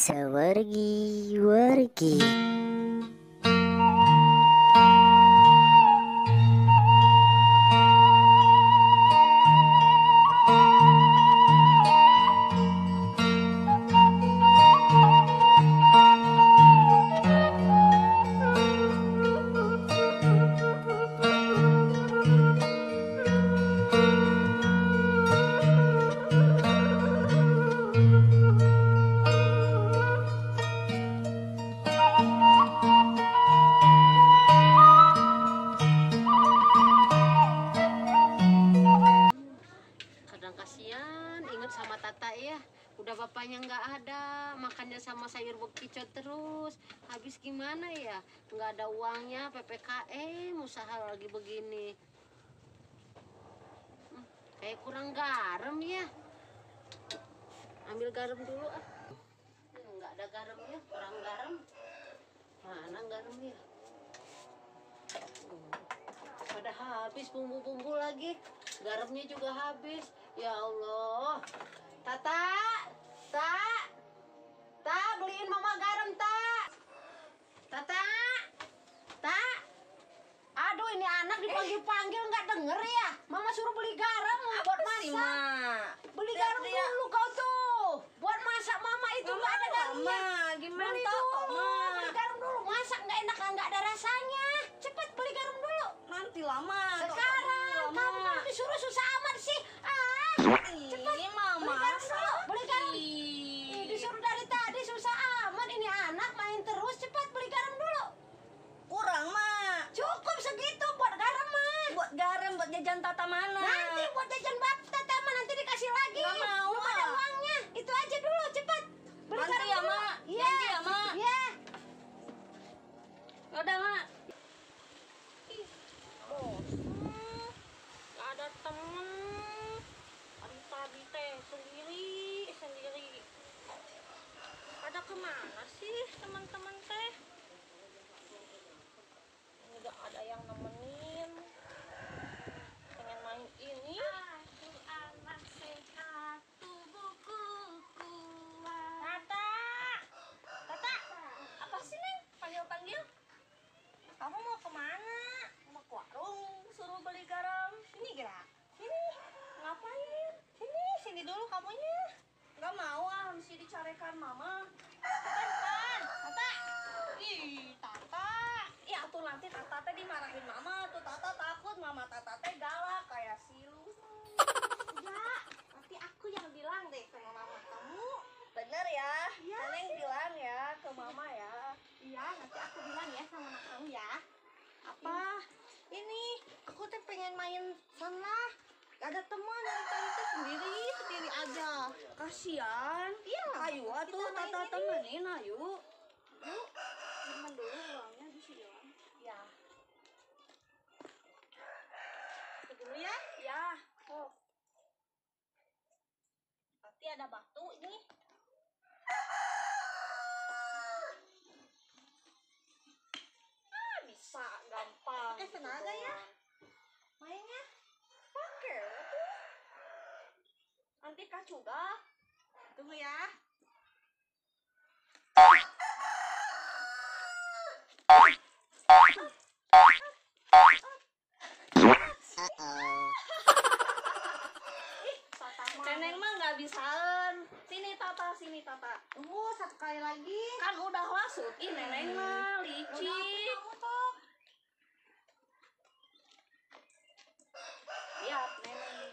Sewargi-wargi. Kadang kasihan inget sama Tata ya, udah bapaknya nggak ada, makannya sama sayur bekicot terus. Habis gimana ya, nggak ada uangnya, PPKM usaha lagi begini. Kayak kurang garam ya, ambil garam dulu ah. Nggak ada garamnya, kurang garam. Mana garamnya? Pada habis bumbu-bumbu lagi, garamnya juga habis. Ya Allah, Tata, beliin mama garam, Tata, aduh ini anak dipanggil-panggil nggak denger ya. Mama suruh beli garam buat masak. Beli garam dulu kau tuh, buat masak mama itu nggak ada garamnya. Gimana Beli dulu, beli garam dulu, masak nggak enak, nggak ada rasanya. Cepet beli garam dulu. Nanti lama. Sekarang kamu disuruh susah amat sih. Ini mama. Beli garam. Disuruh dari tadi susah amat, ini anak main terus. Cepat beli garam dulu. Kurang mak. Cukup segitu buat garam mah. Buat garam buat jajan Tata mana? Nanti buat jajan Tata mah nanti dikasih lagi. Nggak mau, belum ada Mak. uangnya. Itu aja dulu cepat. Beli Nanti garam ya, dulu. Mak. Iya. Janji ya, Mak. Iya. Udah mak. Gak ada temen. Tadi teh sendiri. Pada kemana sih teman-teman teh? Nggak ada yang nemenin. Pengen main ini. Aku anak sehat, tubuhku kuat. Tata, apa sih Neng? Panggil-panggil. Kamu mau kemana? Mau ke warung, suruh beli garam. Sini gerak. Sini. Ngapain? Sini dulu kamunya. Nggak mau mesti dicarekan mama. Kan, Tata. Ih, Tata. Ya tuh nanti Tata teh dimarahin mama. Tuh Tata takut mama Tata teh galak kayak silu. Ya, nanti aku yang bilang deh sama mama kamu. Bener ya? Neneng bilang ya ke mama ya. Iya, nanti aku bilang ya sama anak kamu ya. Apa? Ini, aku teh pengen main sana. Gak ada teman, dari tadi teh sendiri aja. Kasian. Iya. Ayo atuh Kita main Tata ini. temenin ayo. Yuk, simpan dulu uangnya di sini. Ya. Itu dulu ya. Ya. Oh. Pasti ada batu ini. Bisa gampang. Pakai tenaga ya. Mainnya. Pakai tuh. Nanti kacuga. Tunggu ya. Neneng mah nggak bisaan. Sini Tata. Tunggu satu kali lagi. Kan udah wasut. Ih neneng mah licik. Kamu tuh. Lihat neneng.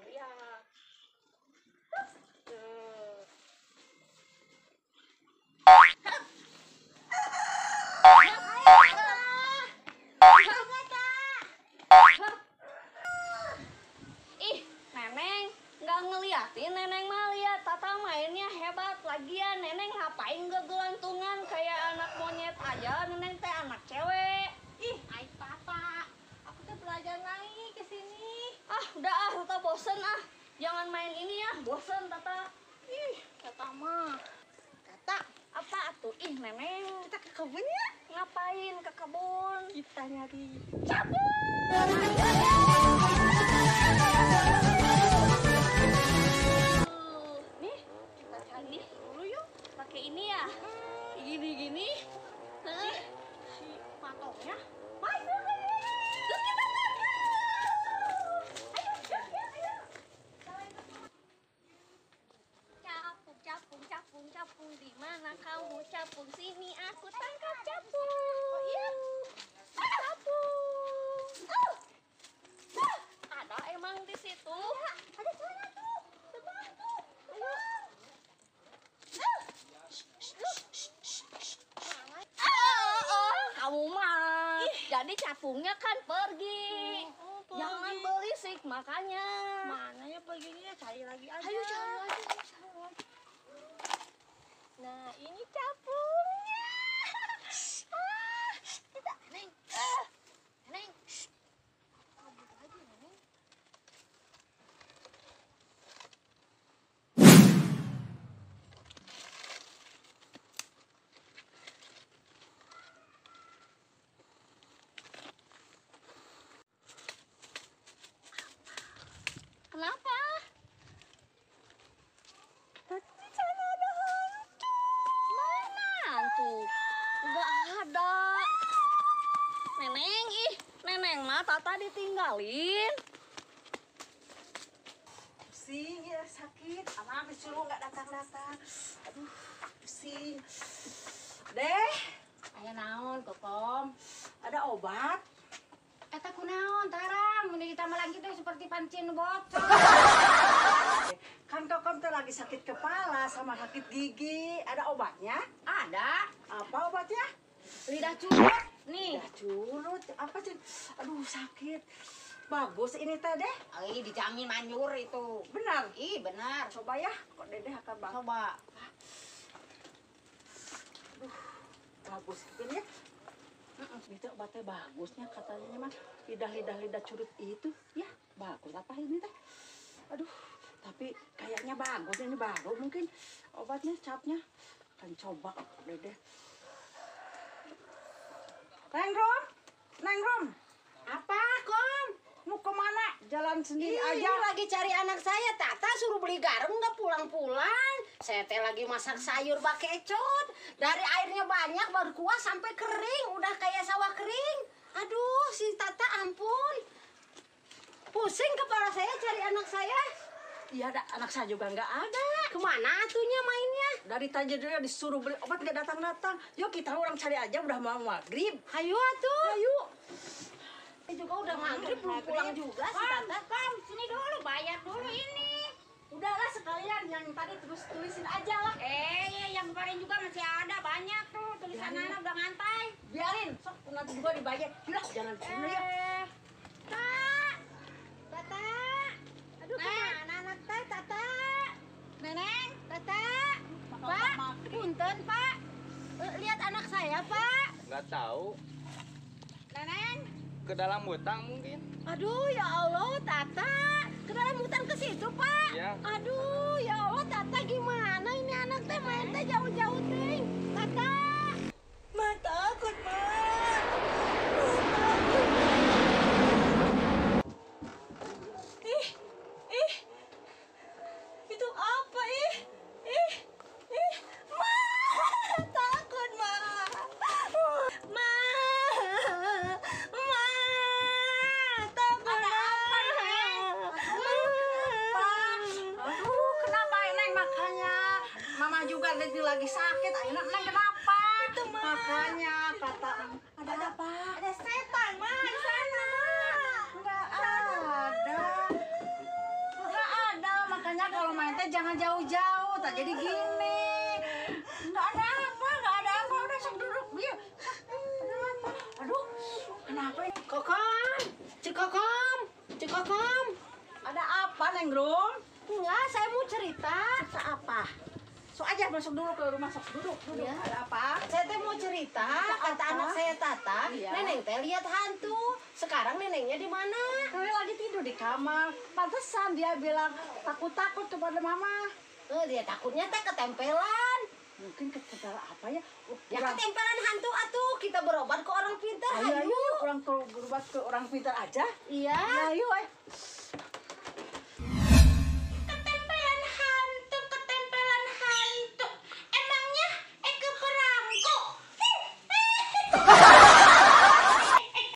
Lihat. Tuh. Ih, neneng nggak ngeliatin, neneng mah lihat Tata mainnya hebat. Lagian neneng ngapain gelantungan kayak anak monyet aja, neneng teh anak cewek. Ih, ay Tata. Aku tuh belajar naik ke sini. Udah Tata bosen jangan main ini ya, bosen Tata. Ih, Tata mah. Tata, Apa tuh? Ih neneng, kita ke kebun ya. ngapain ke kebun? Kita nyari Nih, kita cari dulu yuk. tongnya. Ayo. Terus kita lagi. Ayo. Capung di mana kamu capung? Sini aku tangkap capung. Oh iya. Capung. Ada emang di situ. Ada sana tuh. Terbang tuh. Ayo. Kamu mah. Jadi capungnya kan pergi. Jangan berisik makanya. Mana ya perginya? Cari lagi aja. Ayo cari lagi. Nah, ini capungnya. Kita, Neng. Neng. Kabur lagi, Neng. Kenapa? Di sana ada hantu. Mana hantu? Enggak ada. Neneng, neneng mah Tata ditinggalin. Pusing ya, sakit. Anak disuruh nggak datang-datang. Aduh, pusing. Deh, Aya naon, Kokom? ada obat? Eta kunaon, tarang. Mun kita mah lagi teh seperti pancing bocor. Kan Kokom tuh lagi sakit kepala sama sakit gigi. Ada obatnya? Ada. Apa obatnya? Lidah curut. Nih. Ya curut. Apa sih? Aduh, sakit. Bagus ini teh deh. Ih, dijamin manjur itu. Benar. Ih, benar. Coba ya. Kok Dedeh akan banget. Coba. Bagus ini ya. Itu obatnya bagusnya katanya mah lidah curut itu ya bagus apa ini teh. Aduh, tapi kayaknya bagus ini baru mungkin obatnya capnya kan coba Dedeh. Neng Rom, Apa, Kom? mau kemana? Jalan sendiri Ini aja. lagi cari anak saya. Tata suruh beli garam nggak pulang-pulang. Saya teh lagi masak sayur bakecot. Dari airnya banyak baru kuah sampai kering. Udah kayak sawah kering. Aduh, si Tata ampun. Pusing kepala saya cari anak saya. Iya, ada anak saya juga nggak ada. Kemana atunya mainnya? Dari tadi dia disuruh beli obat nggak datang-datang. Yuk kita orang cari aja udah mau maghrib. Hayu atuh. Ayo. Ini juga udah maghrib belum pulang juga si Tata. Kom, sini dulu, bayar dulu ini. Udahlah sekalian yang tadi terus tulisin aja lah. Yang kemarin juga masih ada banyak tuh tulisan Biarin. anak udah ngantai. Biarin, sok nanti juga dibayar. Yaudah, jangan sini ya. Tata. Aduh, Nah. kemana anak teh, Tata? Neneng, Tata. Pak, punten, Pak. Lihat anak saya, Pak. Nggak tahu, neneng. ke dalam hutang mungkin. Aduh, ya Allah, Tata. Ke dalam hutan ke situ, Pak. Ya. Aduh, ya Allah, Tata gimana ini anak teh main teh jauh-jauh teh. Tata. Ma takut, Ma. Ih. Itu apa, ih? Ma. Takut, Ma. Ma. Takut. Ada apa, Neng? Aduh, kenapa Neng makanya? Mama juga lagi sakit. Ayo Neng kenapa? Makanya kata ada apa? Ada setan, Ma, di sana. Enggak ada. Enggak ada. Makanya kalau main teh jangan jauh-jauh. Tak jadi gini. Enggak ada apa. Udah sok duduk. Yuk. Ada apa? Aduh. Kenapa ini? Kokom. Cikokom. Ada apa, Neng Rum? Enggak, saya mau cerita. Cerita apa? Sok aja masuk dulu ke rumah, sok duduk. Iya. Ada apa? Saya teh mau cerita, kata apa? anak saya Tata, Iya. neneng teh lihat hantu. Sekarang nenengnya di mana? Kami lagi tidur di kamar. Pantesan dia bilang takut-takut kepada Mama. Dia takutnya teh ketempelan. Mungkin kecepatan apa ya? Ya ketempelan hantu atuh. Kita berobat ke orang pintar. Ayo, orang berobat ke orang pintar aja. Iya. Ayo,